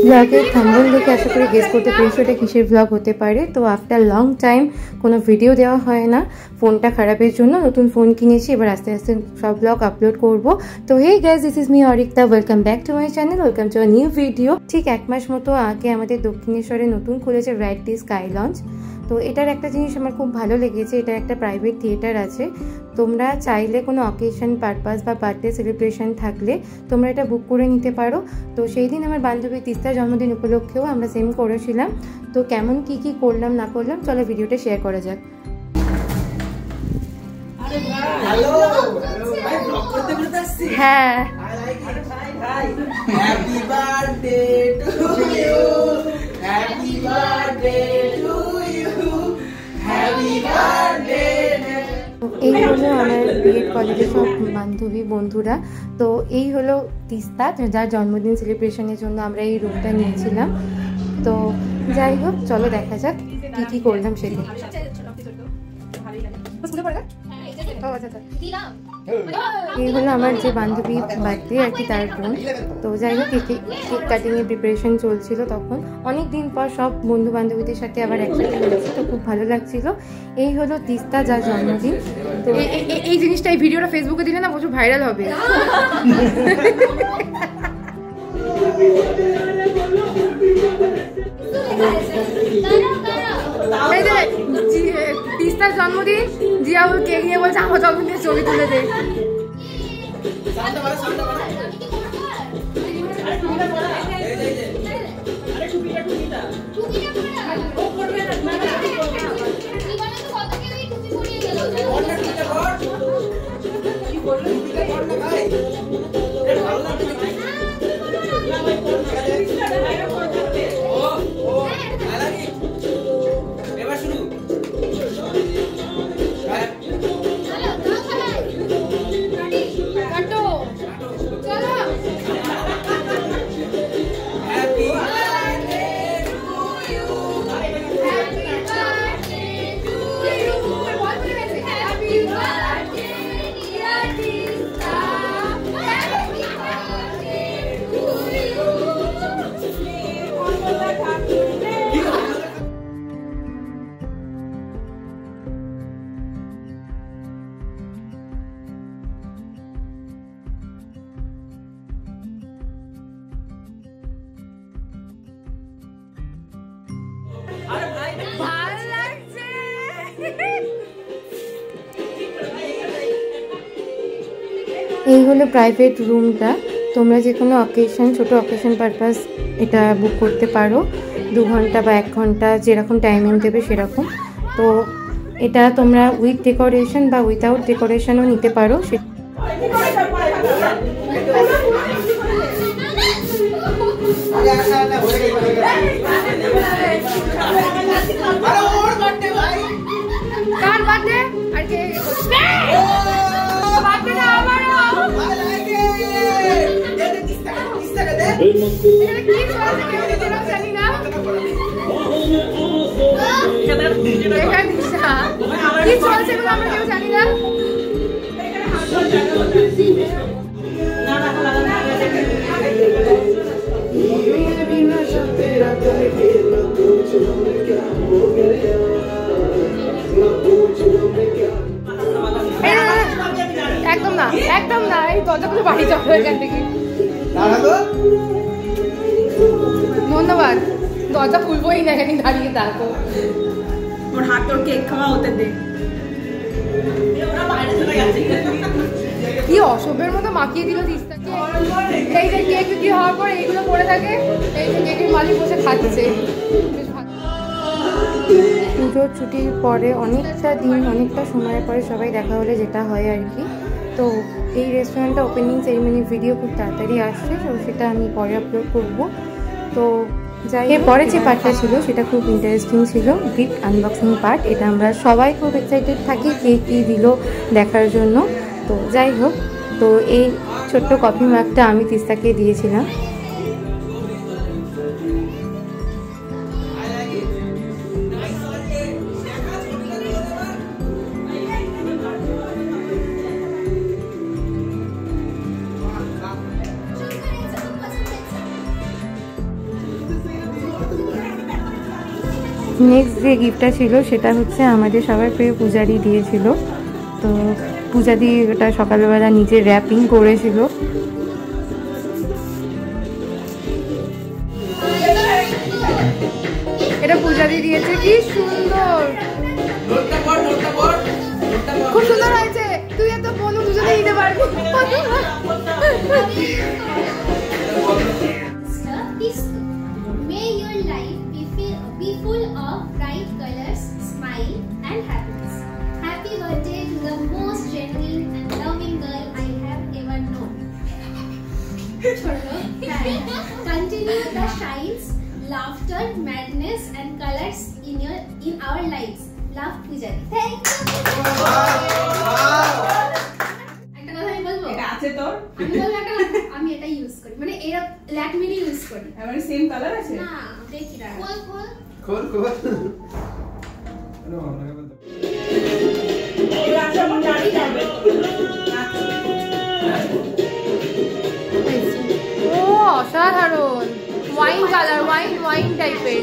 ব্লগের থাম্বনেল দেখে আশা করি গেস করতে পেরেছো এটা কিসের ব্লগ হতে পারে। তো আফটার লং টাইম কোনো ভিডিও দেওয়া হয় না, ফোনটা খারাপের জন্য নতুন ফোন কিনেছি, এবার আস্তে আস্তে সব ব্লগ আপলোড করব। তো hey guys, this is me Arikta, welcome back to my channel, welcome to a new video. ঠিক 1 মাস মতো আগে আমাদের দক্ষিণেশ্বরে নতুন খুলেছে ব্রাইটলি স্কাই লঞ্চ। তো এটার একটা জিনিস আমার খুব ভালো লেগেছে, এটা একটা প্রাইভেট থিয়েটার আছে। তোমরা চাইলে কোনো অকেশন পারপাস বা বার্থডে সেলিব্রেশন থাকলে তোমরা এটা বুক করে নিতে পারো। তো সেই দিন আমার বান্ধবী তিস্তার জন্মদিন উপলক্ষেও আমরা সেম করেছিলাম। তো কেমন কি করলাম না করলাম চলো ভিডিওটা শেয়ার করা যাক। হ্যাঁ, এই হলো আমার বিএড কলেজের সব বান্ধবী বন্ধুরা। তো এই হলো তিস্তা, যার জন্মদিন সেলিব্রেশনের জন্য আমরা এই রুমটা নিয়েছিলাম। তো যাই হোক, চলো দেখা যাক কি করলাম সেদিন। এই হলো আমার যে বান্ধবী বার্থডে আর কি, তার বোন। তো যাই হোক, কেক কাটিংয়ের প্রিপারেশন চলছিল তখন। অনেক দিন পর সব বন্ধু বান্ধবীদের সাথে আবার একসাথে হয়েছি, তো খুব ভালো লাগছিল। এই হলো তিস্তা, যার জন্মদিন। তো এই জিনিসটা, এই ভিডিওটা ফেসবুকে দিলে না প্রচুর ভাইরাল হবে। তিস্তার জন্মদিন, জিয়াউল কেক নিয়ে বলছে আমার জন্মদিনের ছবি তুলে দে। এই হলো প্রাইভেট রুমটা। তোমরা যে কোনো অকেশন, ছোটো অকেশন পারপাস এটা বুক করতে পারো। 2 ঘন্টা বা 1 ঘন্টা, যেরকম টাইমিং দেবে সেরকম। তো এটা তোমরা উইথ ডেকোরেশন বা উইথাউট ডেকোরেশনও নিতে পারো। একদম না, একদম না, এই দরজাগুলো বাড়ি যাবো এখান থেকে। ধন্যবাদ, দরজা খুলবোই না, এখানে দাঁড়িয়ে থাকো। ওর হাত তোর কেক খাওয়া হতে দে। কি অসভ্যের মতো মাখিয়ে দিল তিস্তাকে। এই যে কেক বিক্রি হওয়ার পর এইগুলো পড়ে থাকে, এই যে কেকের মালিক বসে খাচ্ছে। পুজোর ছুটির পরে অনেকটা দিন, অনেকটা সময়ের পরে সবাই দেখা হলে যেটা হয় আর কি। তো এই রেস্টুরেন্টটা ওপেনিং সেরিমনি ভিডিও খুব তাড়াতাড়ি আসছে, তো সেটা আমি পরে আপলোড করব। তো যাই, এরপরে যে পার্টটা ছিল সেটা খুব ইন্টারেস্টিং ছিল, গিফট আনবক্সিং পার্ট। এটা আমরা সবাই খুব এক্সাইটেড থাকি কে কী দিল দেখার জন্য। তো যাই হোক, তো এই ছোট্ট কফি মাগটা আমি তিস্তাকে দিয়েছিলাম। নেক্সট যে গিফটটা ছিল সেটা হচ্ছে আমাদের সবার প্রিয় পূজারি দিয়েছিল। তো পূজাদি ওটা সকালবেলা নিজে র্যাপিং করেছিল। এটা পূজাদি দিয়েছে, কি সুন্দর, খুব সুন্দর হয়েছে। তুই এত বোন দুজনে নিতে পারবি। May your life be full of bright colors, smile and happiness. Happy birthday to the most genuine and loving girl I have ever known. Continue the shines, laughter, madness and colors in our lives. Love, Pujari. Thank you. একটা কথা আমি বলবো, এটা আছে তোর? আমি বলবো একটা কথা, আমি এটা ইউজ করি, মানে এরা ল্যাকমিরই ইউজ করি। আমার সেম কালার আছে না, দেখি না। খোল খোল খোল। আরে আমাকে বল। এই রাস্তা মন গাড়ি যাবে। ও অসাধারণ, ওয়াইন কালার, ওয়াইন টাইপের,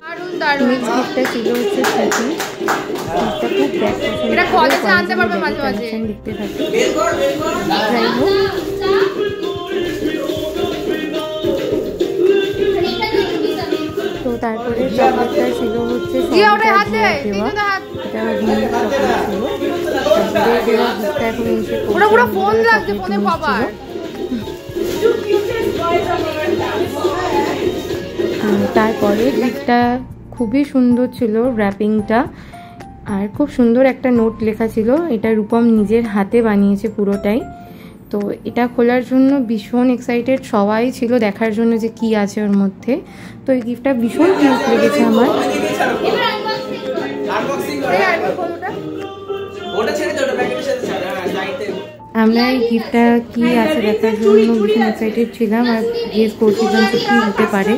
দারুণ দারুণ। নেক্সট গিফটটা ছিল হচ্ছে ছাতি। খুব ব্যাগ পছন্দ, এটা কলেজে আনতে পারবে মাঝে মাঝে, লিখতে থাকি। যাই হোক, তো তারপরে চকলেটটা ছিল হচ্ছে দেওয়া, এটা দিয়ে চকলেট ছিল। তারপরে দেওয়া গিফটটা এখন এসে পুরো ফোন লাগছে, ফোনে পাবার। তারপরে গিফটটা খুবই সুন্দর ছিল, র্যাপিংটা, আর খুব সুন্দর একটা নোট লেখা ছিল। এটা রূপম নিজের হাতে বানিয়েছে পুরোটাই। তো এটা খোলার জন্য ভীষণ এক্সাইটেড সবাই ছিল, দেখার জন্য যে কি আছে ওর মধ্যে। তো এই গিফটটা ভীষণ কিউট লেগেছে আমার। আমরা এই গিফটটা কি আছে দেখার জন্য ভীষণ এক্সাইটেড ছিলাম, আর গেস করছিলাম যে কি হতে পারে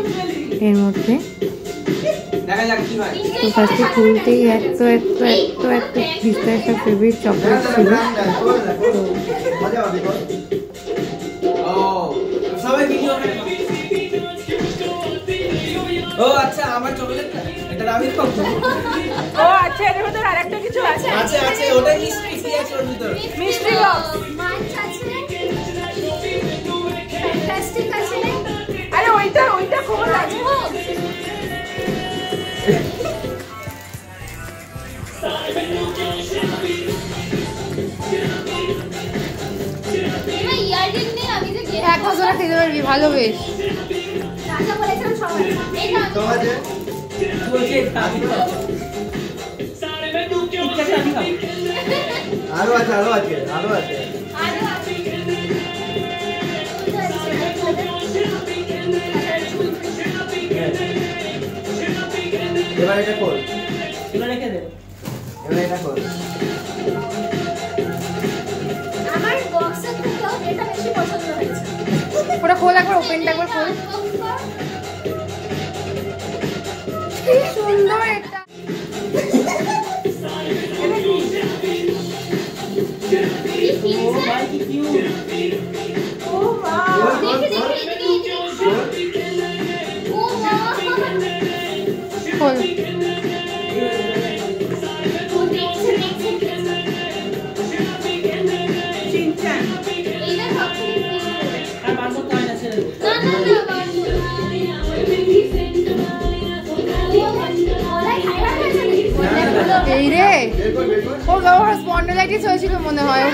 এর মধ্যে। তো ফার্স্টে খুলতেই এত গিফটটা একটা ফেভারিট চকলেট ছিল। তো আচ্ছা আমার চকলেটটা এটা আমি খাবো। আচ্ছা এর ভিতর আরেকটা কিছু আছে। আছে ওটা মিষ্টি আছে ওর ভিতর, মিষ্টি বক্স মাছ আছে, ফ্যান্টাস্টিক আছে। আরে ওইটা খোল আছে। এমা ইয়াররিং নেই, আমি যে এক বছর খেতে পারবি, ভালো বেশ। রাজা বলেছিলাম সবাই এটা তো আছে বলছে আমি খাবো। আরো আছে আরো আছে এবার এটা খোল, এবার রেখে দে, এবার এটা খোল। আমার বক্সের থেকেও এটা বেশি পছন্দ হয়েছে। ওটা খোল, একবার ওপেনটা একবার খোল। কি সুন্দর এটা। খোল। এই রে, ওর বাবার স্পন্ডাইলাইটিস হয়েছিল মনে হয়।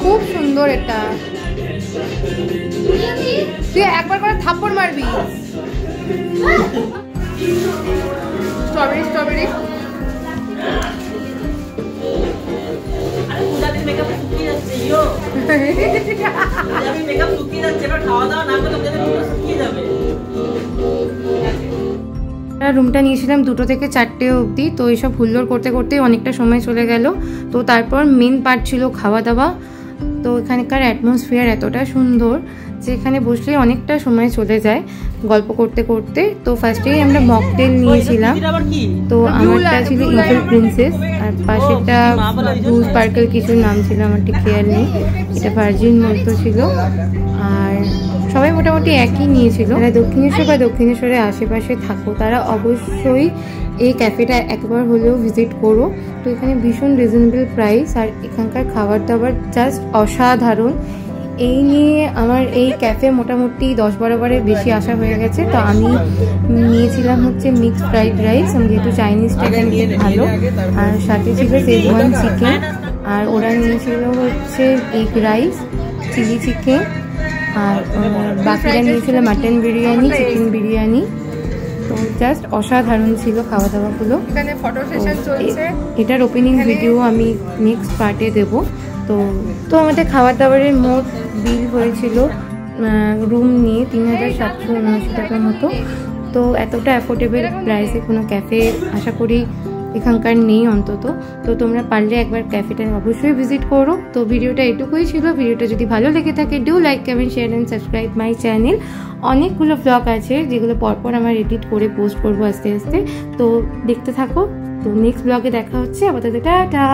খুব সুন্দর এটা, তুই একবার করে থাপ্পড় মারবি। স্ট্রবেরি রুমটা নিয়েছিলাম 2টো থেকে 4টে অবধি। তো এইসব হুল্লোড় করতে করতে অনেকটা সময় চলে গেল। তো তারপর মেন পার্ট ছিল খাওয়া দাওয়া। তো এখানকার অ্যাটমসফিয়ার এতটা সুন্দর যে এখানে বসলে অনেকটা সময় চলে যায় গল্প করতে করতে। তো ফার্স্টেই আমরা মকটেল নিয়েছিলাম, তো আমারটা ছিল ইগল প্রিন্সেস আর পাশেরটা ব্লু স্পার্কেল কিছু নাম ছিল, আমার ঠিক খেয়াল নেই। এটা ভার্জিন মতো ছিল আর সবাই মোটামুটি একই নিয়েছিল। যারা দক্ষিণেশ্বর বা দক্ষিণেশ্বরের আশেপাশে থাকো তারা অবশ্যই এই ক্যাফেটা একবার হলেও ভিজিট করো। তো এখানে ভীষণ রিজনেবল প্রাইস আর এখানকার খাবার দাবার জাস্ট অসাধারণ। এই নিয়ে আমার এই ক্যাফে মোটামুটি 10-12 বারের বেশি আসা হয়ে গেছে। তো আমি নিয়েছিলাম হচ্ছে মিক্সড ফ্রাইড রাইস, যেহেতু চাইনিজটা এখানে ভালো, আর সাথে ছিল শেজওয়ান চিকেন, আর ওরা নিয়েছিল হচ্ছে এগ রাইস, চিলি চিকেন, আর বাকিরা নিয়েছিল মাটন বিরিয়ানি, চিকেন বিরিয়ানি। তো জাস্ট অসাধারণ ছিল খাওয়া দাওয়াগুলো। এখানে ফটো সেশন চলছে, এটার ওপেনিং ভিডিও আমি নেক্সট পার্টে দেবো। তো আমাদের খাবার দাবারের মোট বিল হয়েছিল রুম নিয়ে 3779 টাকার মতো। তো এতটা অ্যাফোর্ডেবল প্রাইসে কোনো ক্যাফে আশা করি এখানকার নেই অন্তত। তো তোমরা পারলে একবার ক্যাফেটা অবশ্যই ভিজিট করো। তো ভিডিওটা এটুকুই ছিল। ভিডিওটা যদি ভালো লেগে থাকে do like, comment, share and subscribe my channel. অনেকগুলো ব্লগ আছে যেগুলো পরপর আমার এডিট করে পোস্ট করবো আস্তে আস্তে, তো দেখতে থাকো। তো নেক্সট ব্লগে দেখা হচ্ছে, আপাতত টাটা।